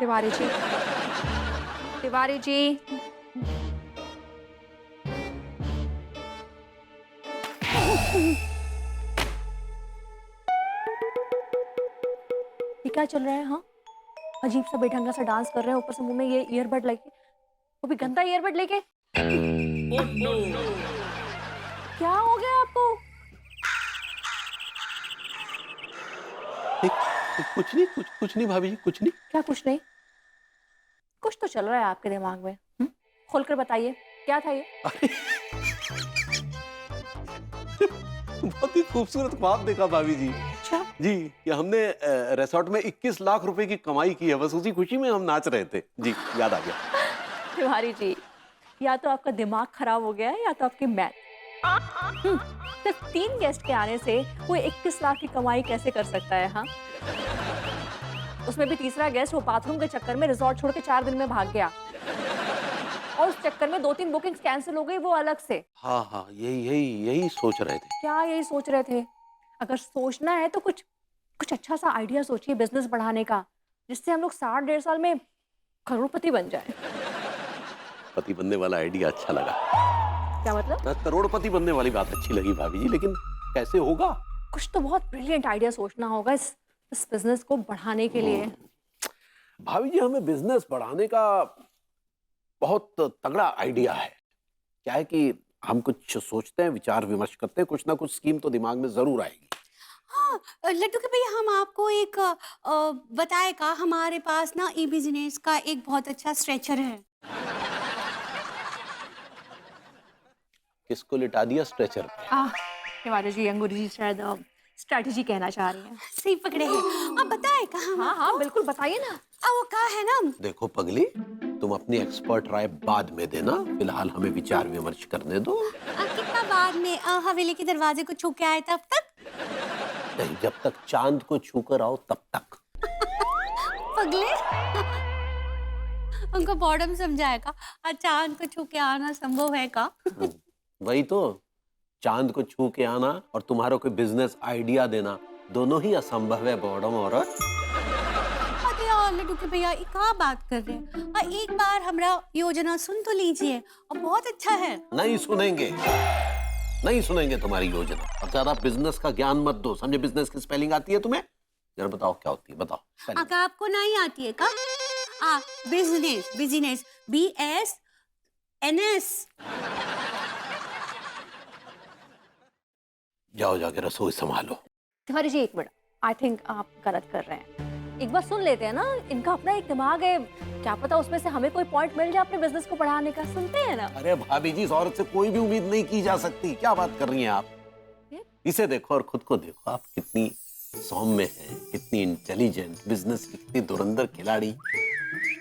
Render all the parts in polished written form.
तिवारी जी, तिवारी जी, ये क्या चल रहा है? हाँ, अजीब सा बेढंगा सा डांस कर रहे हैं, ऊपर से मुंह में ये ईयरबड लेके, वो भी गंदा ईयरबड लेके। क्या हो गया आपको? कुछ नहीं, कुछ नहीं भाभी जी, कुछ नहीं। क्या कुछ नहीं? कुछ तो चल रहा है आपके दिमाग में। खोलकर बताइए, क्या था ये? अरे बहुत ही खूबसूरत ख्वाब देखा भाभी जी। अच्छा, जी, कि हमने रिसोर्ट में 21 लाख रुपए की कमाई की है, बस उसी खुशी में हम नाच रहे थे। जी, याद आ गया। तिवारी जी, या तो आपका दिमाग खराब हो गया है या तो आपकी मैथ। सिर्फ 3 गेस्ट के आने से वो 21 लाख की कमाई कैसे कर सकता है? हाँ, उसमें भी तीसरा गेस्ट वो बाथरूम के चक्कर में रिजॉर्ट छोड़ के 4 दिन में भाग गया और उस चक्कर में 2-3 बुकिंग्स कैंसिल हो गई, वो अलग से। हाँ हाँ, यही सोच रहे थे। क्या यही सोच रहे थे? अगर सोचना है तो कुछ कुछ अच्छा सा आइडिया सोचिए बिजनेस बढ़ाने का, जिससे हम लोग 60 डेढ़ साल में करोड़पति बन जाए। पति बनने वाला आइडिया अच्छा लगा। क्या मतलब? करोड़पति बनने वाली बात अच्छी लगी भाभी जी, लेकिन कैसे होगा? कुछ तो बहुत ब्रिलियंट आइडिया सोचना होगा इस बिजनेस को बढ़ाने के लिए। भाभी जी, हमें बिजनेस बढ़ाने का बहुत तगड़ा आइडिया है। क्या है कि हम कुछ सोचते हैं, विचार विमर्श करते हैं, कुछ ना कुछ स्कीम तो दिमाग में जरूर आएगी। हाँ, लड्डू के भैया हम आपको एक बताएगा, हमारे पास ना ई बिजनेस का एक बहुत अच्छा स्ट्रेचर है। किसको लिटा दिया स्ट्रेचर पे? तिवारी जी, अंगूरी जी शायद स्ट्रैटेजी कहना चाह रही हैं। सही पकड़े हैं। अब बताएगा हम हाँ हाँ, बिल्कुल बताइए ना। वो कहा है ना, देखो पगली, तुम अपनी एक्सपर्ट राय बाद में देना, फिलहाल हमें विचार विमर्श करने दो। कितना बाद में हवेली के दरवाजे को छू के आए तब तक। नहीं, जब तक चांद को छूकर आओ तब तक। पगले उनको बॉर्डम समझाएगा, चांद को छू के आना संभव है का? वही तो, चांद को छू के आना और तुम्हारा कोई बिजनेस आइडिया देना, दोनों ही असंभव है बॉर्डम औरत। अरे यार लड्डू के भैया, ये क्या बात कर रहे हैं? एक बार हमारा योजना सुन तो लीजिए, और बहुत अच्छा है। नहीं सुनेंगे, नहीं सुनेंगे तुम्हारी योजना। और ज्यादा बिजनेस का ज्ञान मत दो, समझे? बिजनेस की स्पेलिंग आती है तुम्हें? जरा बताओ क्या होती है, बताओ spelling। अगर आपको नहीं आती है का? Business, business, BSNS। जाओ जाके रसोई संभालो। तिवारी जी, एक मिनट, आई थिंक आप गलत कर रहे हैं। एक बार सुन लेते हैं ना, इनका अपना एक दिमाग है, क्या पता उसमें से हमें कोई पॉइंट मिल जाए अपने बिजनेस को बढ़ाने का। सुनते हैं ना। अरे भाभी जी, इस औरत से कोई भी उम्मीद नहीं की जा सकती। क्या बात कर रही हैं आप? इसे देखो और खुद को देखो, आप कितनी सौम्य हैं, कितनी इंटेलिजेंट, बिजनेस की कितनी धुरंधर खिलाड़ी,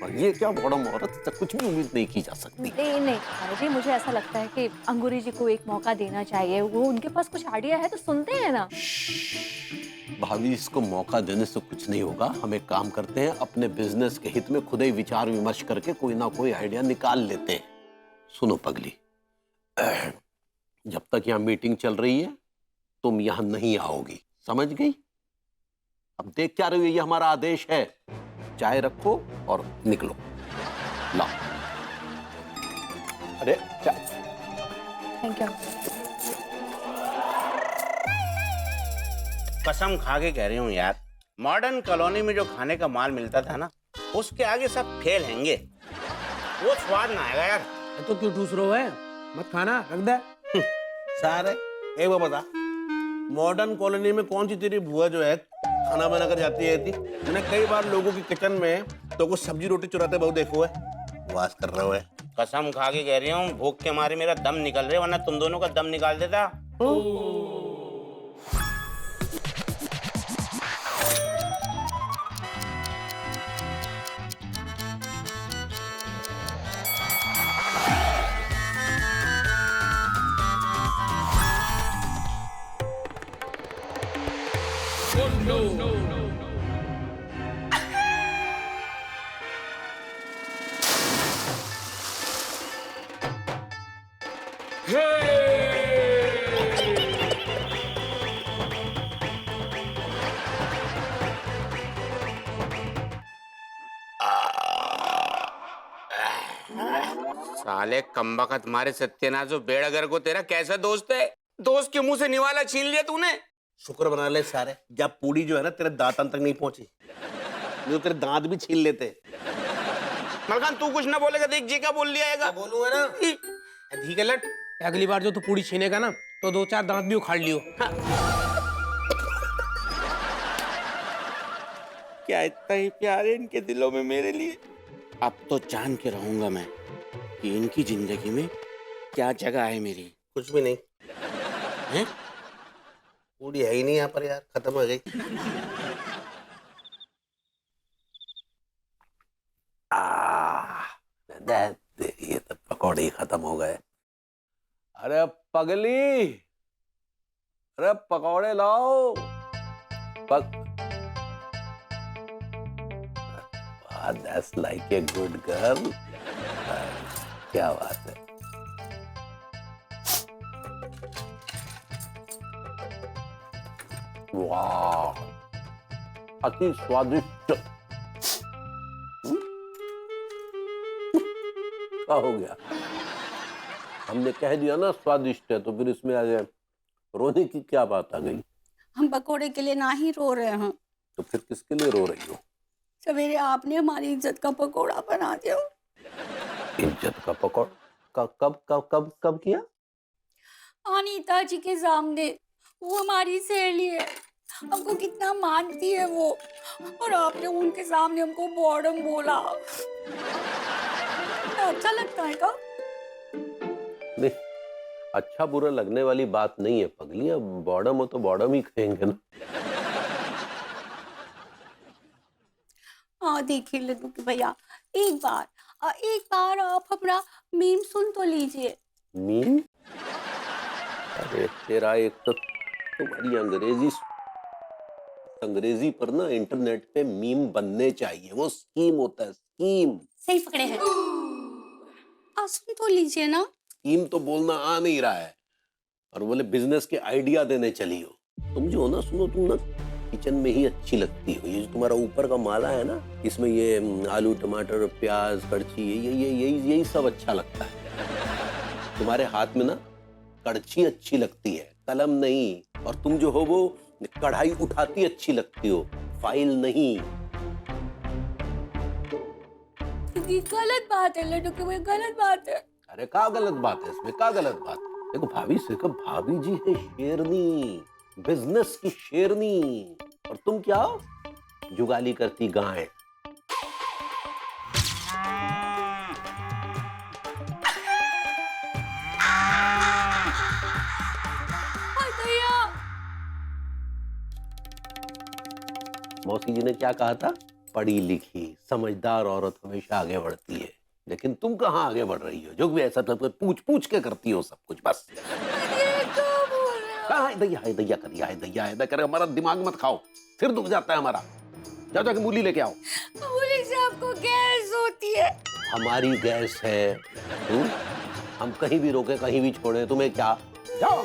और ये क्या बॉडम औरत से कुछ भी उम्मीद नहीं की जा सकती। नहीं नहीं तिवारी जी, मुझे ऐसा लगता है कि अंगूरी जी को एक मौका देना चाहिए। वो उनके पास कुछ आइडिया है तो सुनते हैं ना। भाभी, इसको मौका देने से कुछ नहीं होगा। हम एक काम करते हैं, अपने बिजनेस के हित में खुद ही विचार विमर्श करके कोई ना कोई आइडिया निकाल लेते हैं। सुनो पगली, जब तक यहाँ मीटिंग चल रही है तुम यहाँ नहीं आओगी, समझ गई? अब देख क्या रही हो, ये हमारा आदेश है। चाय रखो और निकलो। लाओ। अरे क्या? Thank you. कसम खा के कह रही हूँ यार, मॉडर्न कॉलोनी में जो खाने का माल मिलता था ना, उसके आगे सब फेल हैंगे। वो स्वाद ना आएगा यार। तो क्यों ठूस रहे हो है? मत खाना, रख दे। सारे एक बार बता, मॉडर्न कॉलोनी में कौन सी तेरी बुआ जो है खाना बना कर जाती है थी? मैंने कई बार लोगों की किचन में तो कुछ सब्जी रोटी चुराते बहुत देखो है। वास कर रहे हो है। कसम खा के कह रही हूँ, भूख के मारे मेरा दम निकल रहा है, वरना तुम दोनों का दम निकाल देता। साले कमबख्त मारे सत्यनाश बेड़गर को तेरा कैसा दोस्त है? दोस्त के मुंह से निवाला छीन लिया तूने। शुक्र बना ले सारे, जब पूरी जो है ना तेरे दांतन तक नहीं पहुंची, जो तेरे दांत भी छीन लेते। मलकान तू कुछ ना बोलेगा, देख जी का बोल लिया आएगा। बोलूंगा ना, ठीक है लट, अगली बार जो तू पूरी छीनेगा ना तो 2-4 दांत भी उखाड़ लियो। क्या इतना ही प्यार है इनके दिलों में मेरे लिए। अब तो जान के रहूंगा मैं कि इनकी जिंदगी में क्या जगह है मेरी। कुछ भी नहीं हैं? पूरी है ही नहीं यहाँ पर यार, खत्म हो गई। ये तो पकौड़े ही खत्म हो गए। अरे पगली, अरे पकौड़े लाओ। That's like a good girl. क्या बात है। वाह, अति स्वादिष्ट। क्या हो गया? हमने कह दिया ना स्वादिष्ट है, तो फिर इसमें आगे रोने की क्या बात आ गई? हम पकोड़े के लिए ना ही रो रहे हैं, तो फिर किसके लिए रो रही हो? सवेरे आपने हमारी इज्जत का पकोड़ा बना दिया। इज्जत का पकौड़ा? कब कब कब कब किया? अनीता जी के सामने। वो हमारी सहेली है, हमको कितना मानती है वो, और आपने उनके सामने हमको बॉर्डम बोला। अच्छा लगता है का? नहीं, अच्छा बुरा लगने वाली बात नहीं है पगली। अब बॉर्डम हो तो बॉर्डम ही कहेंगे ना। हाँ देखिए लड्डू के भैया, एक बार आप अपना मीम सुन तो लीजिए। मीम? अरे तेरा एक तो तुम्हारी अंग्रेजी पर ना इंटरनेट पे मीम बनने चाहिए। वो स्कीम होता है, स्कीम। सही पकड़े हैं। आप सुन तो लीजिए ना। स्कीम तो बोलना आ नहीं रहा है, और बोले बिजनेस के आइडिया देने चली हो। तुम जो हो ना, सुनो, तुम ना किचन में ही अच्छी लगती हो। ये जो तुम्हारा ऊपर का माला है ना, इसमें ये आलू टमाटर प्याज कड़छी यही सब अच्छा लगता है। तुम्हारे हाथ में ना कड़छी अच्छी लगती है, कलम नहीं। और तुम जो हो वो कढ़ाई उठाती अच्छी लगती हो, फाइल नहीं। गलत बात है लड्डू के भैया, गलत बात है। अरे क्या गलत बात है इसमें? क्या गलत बात? देखो भाभी से कब, भाभी जी है शेरनी, बिजनेस की शेरनी, और तुम क्या हो? जुगाली करती गाय। मौसी जी ने क्या कहा था? पढ़ी लिखी समझदार औरत हमेशा आगे बढ़ती है। लेकिन तुम कहाँ आगे बढ़ रही हो? जो भी ऐसा पूछ पूछ के करती हो सब कुछ, बस। दैया कर, हमारा दिमाग मत खाओ, फिर दुख जाता है हमारा। जाओ जाके मूली लेके आओ। मूली से आपको गैस होती है। हमारी गैस है। हम कहीं भी रोके कहीं भी छोड़े, तुम्हें क्या? जाओ।